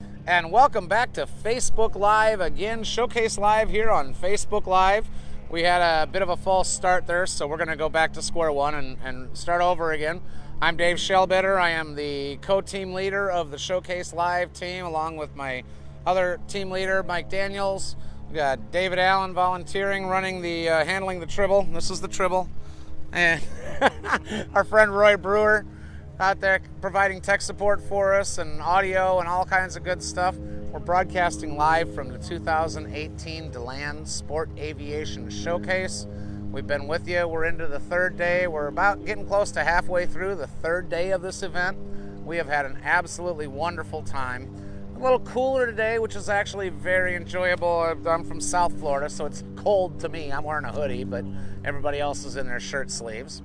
And welcome back to Facebook Live again, Showcase Live here on Facebook Live. We had a bit of a false start there, so we're going to go back to square one and start over again. I'm Dave Shellbitter. I am the co-team leader of the Showcase Live team, along with my other team leader, Mike Daniels. We got David Allen volunteering, running the handling the tribble. This is the tribble. And our friend Roy Brewer out there providing tech support for us and audio and all kinds of good stuff. We're broadcasting live from the 2018 Deland Sport Aviation Showcase. We've been with you. We're into the third day. We're about getting close to halfway through the third day of this event. We have had an absolutely wonderful time. A little cooler today, which is actually very enjoyable. I'm from South Florida, so it's cold to me. I'm wearing a hoodie, but everybody else is in their shirt sleeves.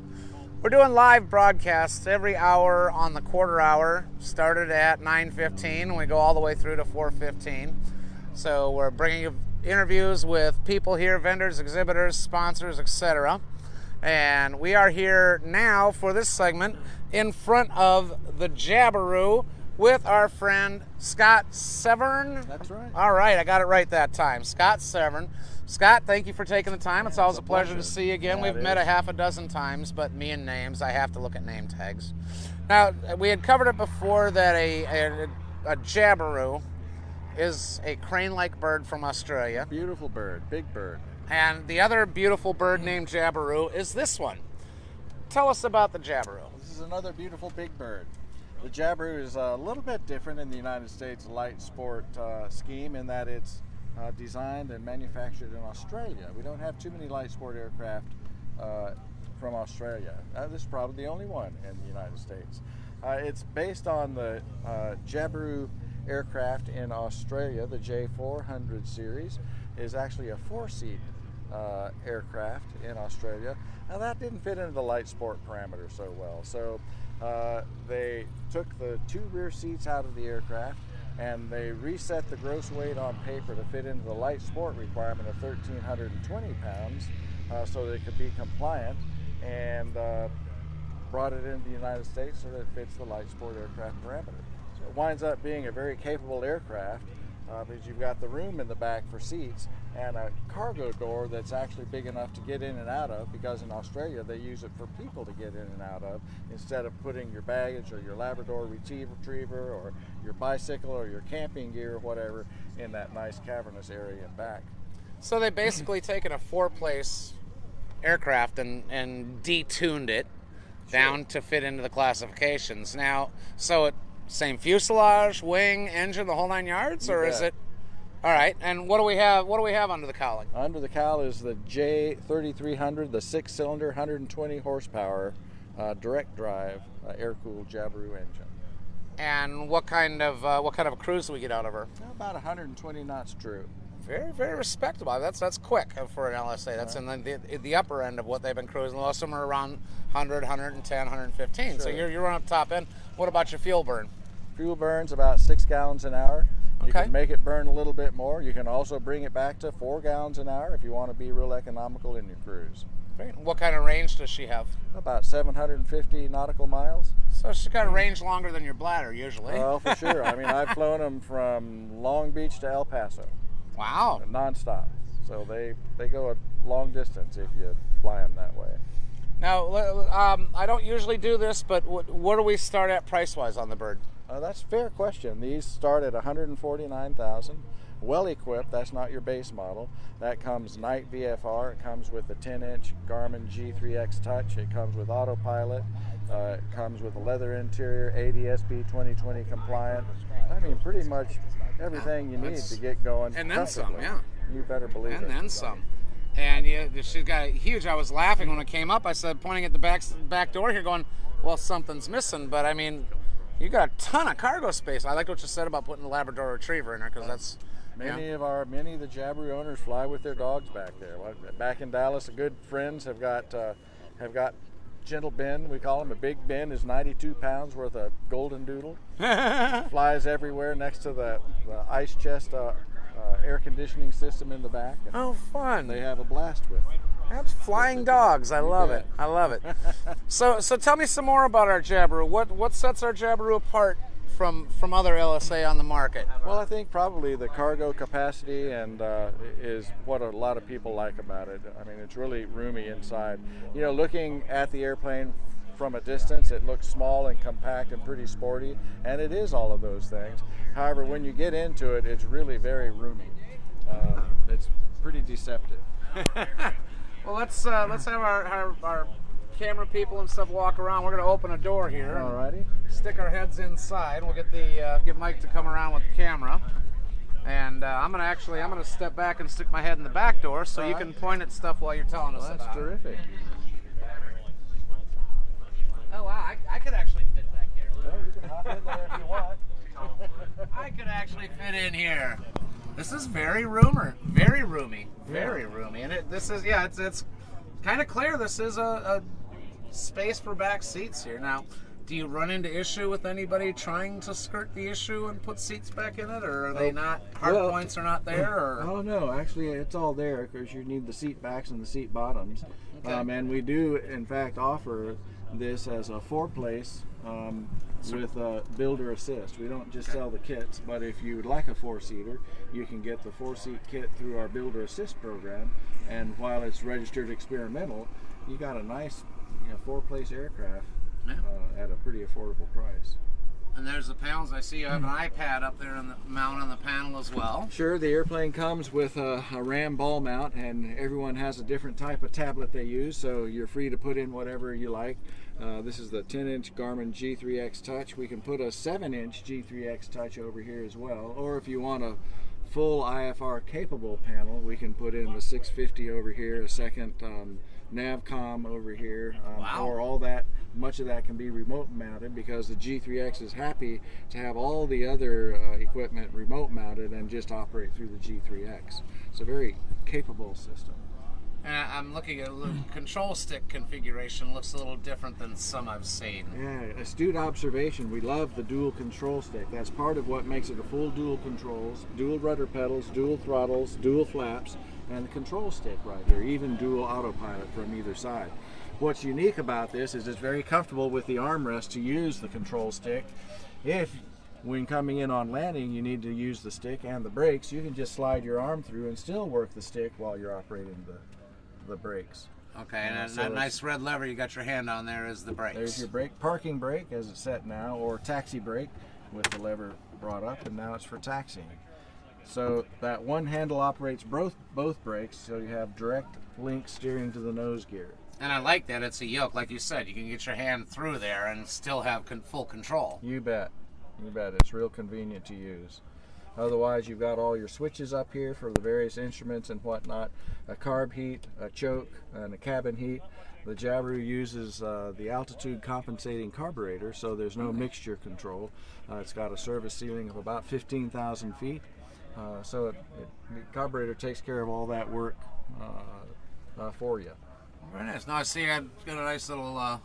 We're doing live broadcasts every hour on the quarter hour. Started at 9:15. We go all the way through to 4:15. So we're bringing you interviews with people here, vendors, exhibitors, sponsors, etc. And we are here now for this segment in front of the Jabiru with our friend Scott Severen. That's right. All right, I got it right that time. Scott Severen. Scott, thank you for taking the time. It's always a pleasure to see you again. Yeah, We've met a half a dozen times, but me and names, I have to look at name tags. Now, we had covered it before that a Jabiru is a crane-like bird from Australia. Beautiful bird, big bird. And the other beautiful bird named Jabiru is this one. Tell us about the Jabiru. This is another beautiful big bird. The Jabiru is a little bit different in the United States light sport scheme in that it's designed and manufactured in Australia. We don't have too many light sport aircraft from Australia. This is probably the only one in the United States. It's based on the Jabiru aircraft in Australia. The J400 series is actually a four-seat aircraft in Australia. Now that didn't fit into the light sport parameter so well. So they took the two rear seats out of the aircraft and they reset the gross weight on paper to fit into the light sport requirement of 1,320 pounds so that it could be compliant, and brought it into the United States so that it fits the light sport aircraft parameter. So it winds up being a very capable aircraft because you've got the room in the back for seats and a cargo door that's actually big enough to get in and out of, because in Australia they use it for people to get in and out of instead of putting your baggage or your Labrador retriever or your bicycle or your camping gear or whatever in that nice cavernous area in back. So they basically taken a four-place aircraft and detuned it down to fit into the classifications. Now, so it same fuselage, wing, engine, the whole nine yards, or is it? All right. And what do we have? What do we have under the cowling? Under the cowl is the J3300, the six-cylinder, 120 horsepower, direct drive, air-cooled Jabiru engine. And what kind of a cruise do we get out of her? About 120 knots true. Very, very respectable. That's quick for an LSA. That's in the upper end of what they've been cruising. Most of them are around 100, 110, 115. Sure. So you're on up top end. What about your fuel burn? Fuel burns about 6 gallons an hour. You Okay. can make it burn a little bit more. You can also bring it back to 4 gallons an hour if you want to be real economical in your cruise. Great. What kind of range does she have? About 750 nautical miles. So she's got a range longer than your bladder usually. Oh, for sure. I mean, I've flown them from Long Beach to El Paso. Wow. Non-stop. So they go a long distance if you fly them that way. Now, I don't usually do this, but what do we start at price-wise on the bird? That's a fair question. These start at $149,000. Well equipped, that's not your base model. That comes night VFR. It comes with a 10-inch Garmin G3X Touch. It comes with autopilot. It comes with a leather interior, ADS-B 2020 compliant. I mean, pretty much everything you need to get going. And then some, yeah. You better believe it. And then some. And she's got a huge. I was laughing when it came up. I said, pointing at the back door here, going, well, something's missing. But I mean, you got a ton of cargo space. I like what you said about putting the Labrador Retriever in there, because that's many of the Jabiru owners fly with their dogs back there. Back in Dallas, good friends have got Gentle Ben. We call him a Big Ben. Is 92 pounds worth of golden doodle. Flies everywhere next to the ice chest air conditioning system in the back. Oh, fun! They have a blast with. That's flying dogs. I love it. I love it. So tell me some more about our Jabiru. What sets our Jabiru apart from other LSA on the market? Well, I think probably the cargo capacity and is what a lot of people like about it. I mean, it's really roomy inside. You know, looking at the airplane from a distance, it looks small and compact and pretty sporty, and it is all of those things. However, when you get into it, it's really very roomy. It's pretty deceptive. Well, let's have our camera people and stuff walk around. We're going to open a door here. Alrighty. Stick our heads inside. We'll get get Mike to come around with the camera. And I'm gonna step back and stick my head in the back door so you can point at stuff while you're telling us about it. That's terrific. Oh wow, I could actually fit back here. Well, you can hop in there if you want. I could actually fit in here. This is very roomy, very roomy, and it's kind of clear. This is a space for back seats here. Now, do you run into issue with anybody trying to skirt the issue and put seats back in it, or are they not? Hard points are not there, or? Oh no, actually it's all there because you need the seat backs and the seat bottoms. Okay. And we do in fact offer this as a 4-place with builder assist. We don't just sell the kits, but if you would like a 4-seater, you can get the 4-seat kit through our builder assist program. And while it's registered experimental, you got a nice 4-place aircraft at a pretty affordable price. And there's the panels. I see you have an iPad up there in the mount on the panel as well. Sure, the airplane comes with a RAM ball mount, and everyone has a different type of tablet they use, so you're free to put in whatever you like. This is the 10-inch Garmin G3X Touch. We can put a 7-inch G3X Touch over here as well, or if you want a full IFR capable panel, we can put in the 650 over here, a second Navcom over here, or all that. Much of that can be remote mounted because the G3X is happy to have all the other equipment remote mounted and just operate through the G3X. It's a very capable system. And I'm looking at a little control stick configuration. Looks a little different than some I've seen. Yeah, astute observation. We love the dual control stick. That's part of what makes it a full dual controls, dual rudder pedals, dual throttles, dual flaps, and the control stick right here, even dual autopilot from either side. What's unique about this is it's very comfortable with the armrest to use the control stick. If when coming in on landing you need to use the stick and the brakes, you can just slide your arm through and still work the stick while you're operating the brakes. Okay, and that nice red lever you got your hand on there is the brakes. There's your brake, parking brake as it's set now, or taxi brake with the lever brought up, and now it's for taxiing. So that one handle operates both brakes, so you have direct link steering to the nose gear. And I like that it's a yoke, like you said. You can get your hand through there and still have full control. You bet. You bet. It's real convenient to use. Otherwise, you've got all your switches up here for the various instruments and whatnot. A carb heat, a choke, and a cabin heat. The Jabiru uses the altitude compensating carburetor, so there's no mixture control. It's got a service ceiling of about 15,000 feet. So the carburetor takes care of all that work for you. Very nice. Now I see I've got a nice little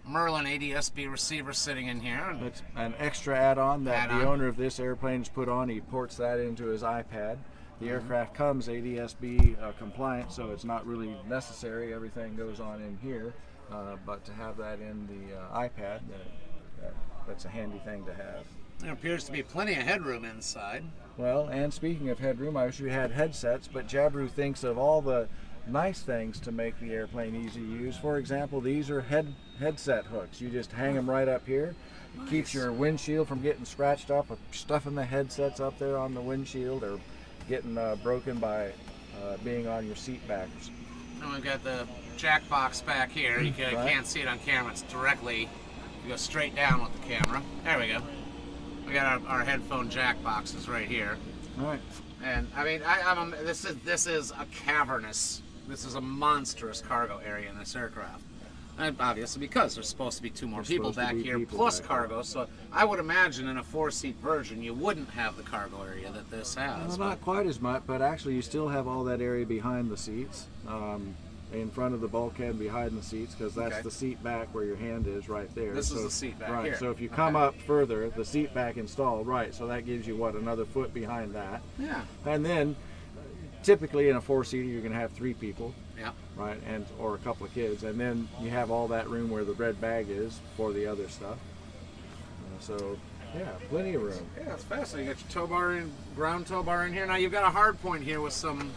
Merlin ADSB receiver sitting in here. It's an extra add-on that the owner of this airplane's put on. He ports that into his iPad. The aircraft comes ADSB compliant, so it's not really necessary. Everything goes on in here, but to have that in the iPad, that's a handy thing to have. There appears to be plenty of headroom inside. Well, and speaking of headroom, I wish we had headsets, but Jabiru thinks of all the nice things to make the airplane easy to use. For example, these are headset hooks. You just hang them right up here. Nice. Keeps your windshield from getting scratched up with stuffing the headsets up there on the windshield or getting broken by being on your seat backs. And we've got the jack box back here. You can't see it on camera. It's directly, you go straight down with the camera. There we go. We got our headphone jack boxes right here. All right. And I mean, this is a cavernous. This is a monstrous cargo area in this aircraft. And obviously because there's supposed to be two more people back here plus cargo. So I would imagine in a 4-seat version you wouldn't have the cargo area that this has. Well, not quite as much, but actually you still have all that area behind the seats, in front of the bulkhead behind the seats, because that's the seat back where your hand is right there. This is the seat back here. So if you come up further, the seat back installed, so that gives you another foot behind that. Yeah. And then typically in a 4-seater you're going to have 3 people. Yeah. Right, or a couple of kids, and then you have all that room where the red bag is for the other stuff. So Yeah, plenty of room. Yeah, it's fascinating. You got your tow bar in, ground tow bar in here. Now you've got a hard point here with some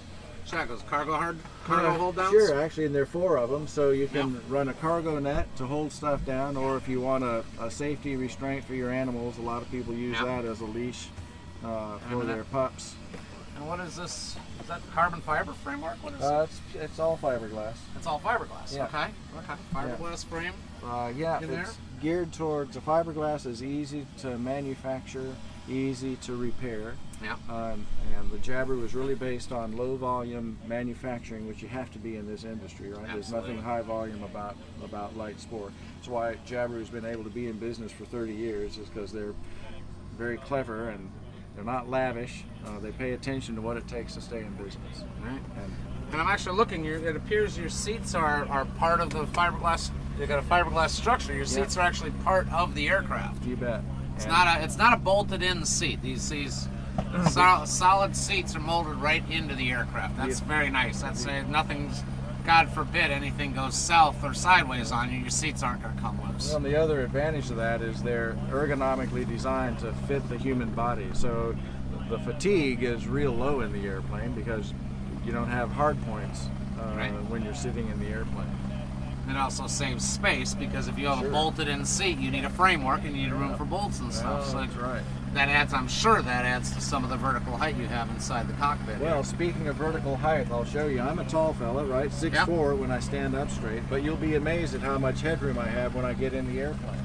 shackles, cargo hold downs. Sure, actually, and there are 4 of them, so you can run a cargo net to hold stuff down, or if you want a safety restraint for your animals, a lot of people use that as a leash for their pups. And what is this? Is that carbon fiber framework? What is it's all fiberglass. It's all fiberglass. Yeah. Okay. Fiberglass frame. It's geared towards the fiberglass is easy to manufacture, easy to repair. Yeah. And the Jabiru was really based on low volume manufacturing, which you have to be in this industry, right? Absolutely. There's nothing high volume about light sport. That's why Jabiru's been able to be in business for 30 years, is because they're very clever and they're not lavish. They pay attention to what it takes to stay in business. Right. And I'm actually looking. It appears your seats are part of the fiberglass. They got a fiberglass structure. Your seats are actually part of the aircraft. You bet. It's not a bolted-in seat. These solid seats are molded right into the aircraft. That's very nice. That's nothing's. God forbid anything goes south or sideways on you, your seats aren't going to come loose. Well, and the other advantage of that is they're ergonomically designed to fit the human body. So the fatigue is real low in the airplane because you don't have hard points when you're sitting in the airplane. It also saves space because if you have a bolted-in seat, you need a framework and you need a room for bolts and stuff. So that's right. I'm sure that adds to some of the vertical height you have inside the cockpit. Well, speaking of vertical height, I'll show you. I'm a tall fella, right? 6'4" when I stand up straight, but you'll be amazed at how much headroom I have when I get in the airplane.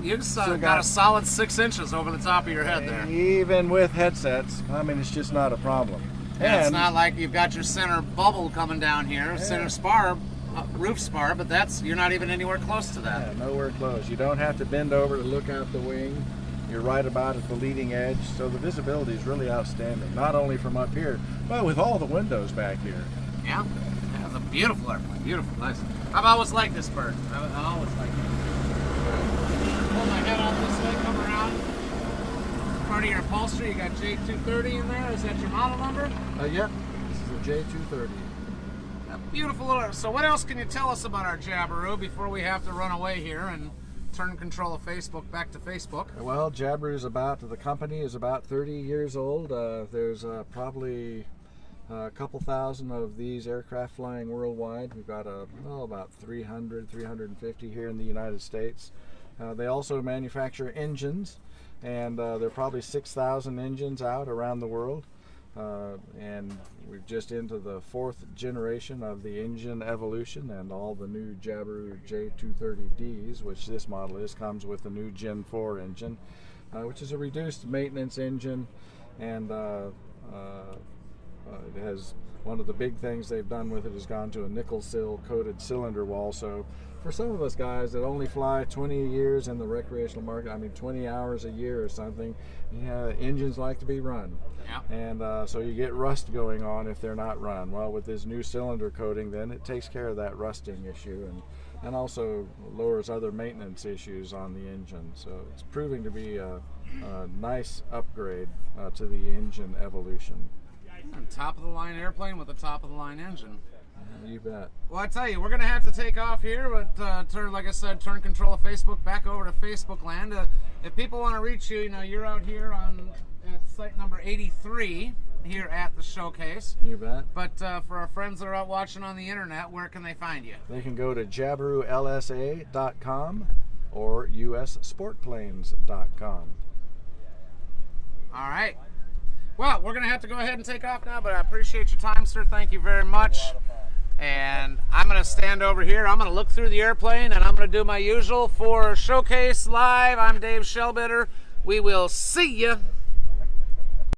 You've still got a solid 6 inches over the top of your head there. Even with headsets, I mean, it's just not a problem. And it's not like you've got your center bubble coming down here, center spar, roof spar, but you're not even anywhere close to that. Yeah, nowhere close. You don't have to bend over to look out the wing. You're right about at the leading edge, so the visibility is really outstanding. Not only from up here, but with all the windows back here. Yeah, it's a beautiful airplane. Beautiful, nice. I've always liked this bird. I've always liked it. Pull my head out this way, come around. Part of your upholstery, you got J230 in there. Is that your model number? Yep. This is a J230. A beautiful little. So what else can you tell us about our Jabiru before we have to run away here and turn control of Facebook back to Facebook? Well, the company is about 30 years old. There's probably a couple thousand of these aircraft flying worldwide. We've got about 300, 350 here in the United States. They also manufacture engines, and there are probably 6,000 engines out around the world. And we're just into the 4th generation of the engine evolution, and all the new Jabiru J230Ds, which this model comes with the new Gen 4 engine, which is a reduced maintenance engine, and it has one of the big things they've done with it has gone to a nickel sill coated cylinder wall. So for some of us guys that only fly 20 years in the recreational market, 20 hours a year or something, engines like to be run. Yeah. And so you get rust going on if they're not run. Well, with this new cylinder coating, then it takes care of that rusting issue and also lowers other maintenance issues on the engine. So it's proving to be a nice upgrade to the engine evolution. Top of the line airplane with a top of the line engine. You bet. Well, I tell you, we're going to have to take off here, but like I said, turn control of Facebook back over to Facebook land. If people want to reach you, you're out here at site number 83 here at the showcase. You bet. But for our friends that are out watching on the internet, where can they find you? They can go to JabiruLSA.com or USSportplanes.com. All right. Well, we're going to have to go ahead and take off now, but I appreciate your time, sir. Thank you very much. And I'm going to stand over here. I'm going to look through the airplane, and I'm going to do my usual for Showcase Live. I'm Dave Shellbitter. We will see you